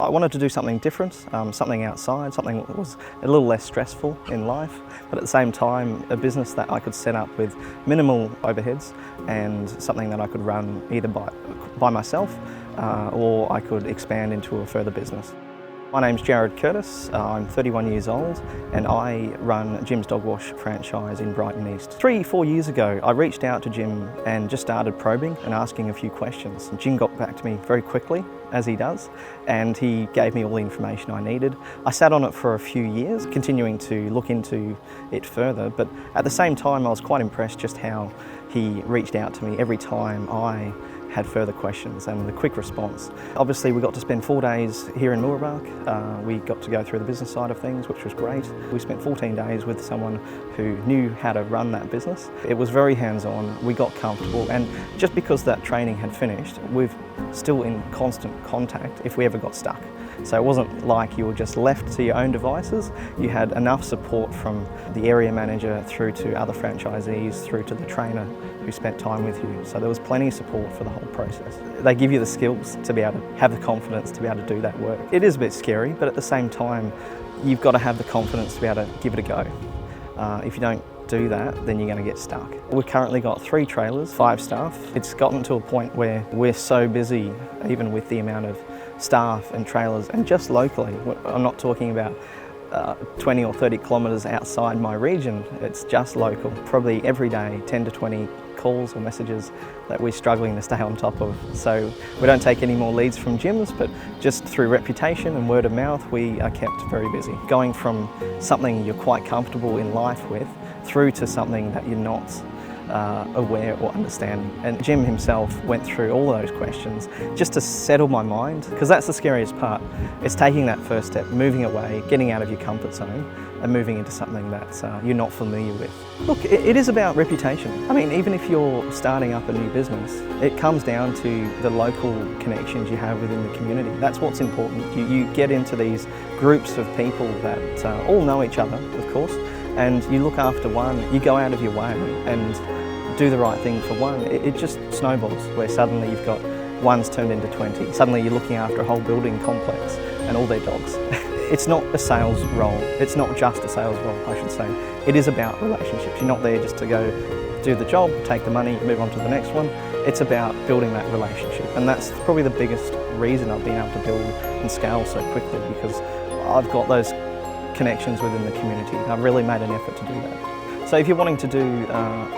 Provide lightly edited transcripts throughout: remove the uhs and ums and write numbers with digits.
I wanted to do something different, something outside, something that was a little less stressful in life, but at the same time a business that I could set up with minimal overheads and something that I could run either by myself or I could expand into a further business. My name's Jared Curtis, I'm 31 years old and I run Jim's Dog Wash franchise in Brighton East. 3-4 years ago I reached out to Jim and just started probing and asking a few questions. Jim got back to me very quickly, as he does, and he gave me all the information I needed. I sat on it for a few years, continuing to look into it further, but at the same time I was quite impressed just how he reached out to me every time I had further questions and the quick response. Obviously we got to spend 4 days here in Mooroolbark. We got to go through the business side of things, which was great. We spent 14 days with someone who knew how to run that business. It was very hands-on, we got comfortable, and just because that training had finished, we're still in constant contact if we ever got stuck. So it wasn't like you were just left to your own devices. You had enough support from the area manager through to other franchisees, through to the trainer who spent time with you. So there was plenty of support for the whole process. They give you the skills to be able to have the confidence to be able to do that work. It is a bit scary, but at the same time, you've got to have the confidence to be able to give it a go. If you don't do that, then you're going to get stuck. We've currently got 3 trailers, 5 staff. It's gotten to a point where we're so busy, even with the amount of staff and trailers, and just locally. I'm not talking about 20 or 30 kilometres outside my region, it's just local. Probably every day 10 to 20 calls or messages that we're struggling to stay on top of. So we don't take any more leads from gyms, but just through reputation and word of mouth we are kept very busy. Going from something you're quite comfortable in life with through to something that you're not aware or understanding. And Jim himself went through all those questions just to settle my mind, because that's the scariest part. It's taking that first step, moving away, getting out of your comfort zone and moving into something that you're not familiar with. Look, it is about reputation. I mean, even if you're starting up a new business, it comes down to the local connections you have within the community. That's what's important. You get into these groups of people that all know each other, of course, and you look after one, you go out of your way and do the right thing for one. It just snowballs, where suddenly you've got one's turned into 20. Suddenly you're looking after a whole building complex and all their dogs. It's not a sales role. It's not just a sales role, I should say. It is about relationships. You're not there just to go do the job, take the money, move on to the next one. It's about building that relationship. And that's probably the biggest reason I've been able to build and scale so quickly, because I've got those connections within the community. I've really made an effort to do that. So if you're wanting to do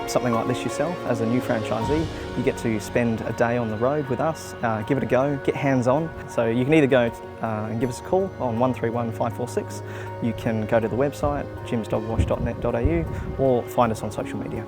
something like this yourself as a new franchisee, you get to spend a day on the road with us, give it a go, get hands-on. So you can either go and give us a call on 131 546, you can go to the website jimsdogwash.net.au or find us on social media.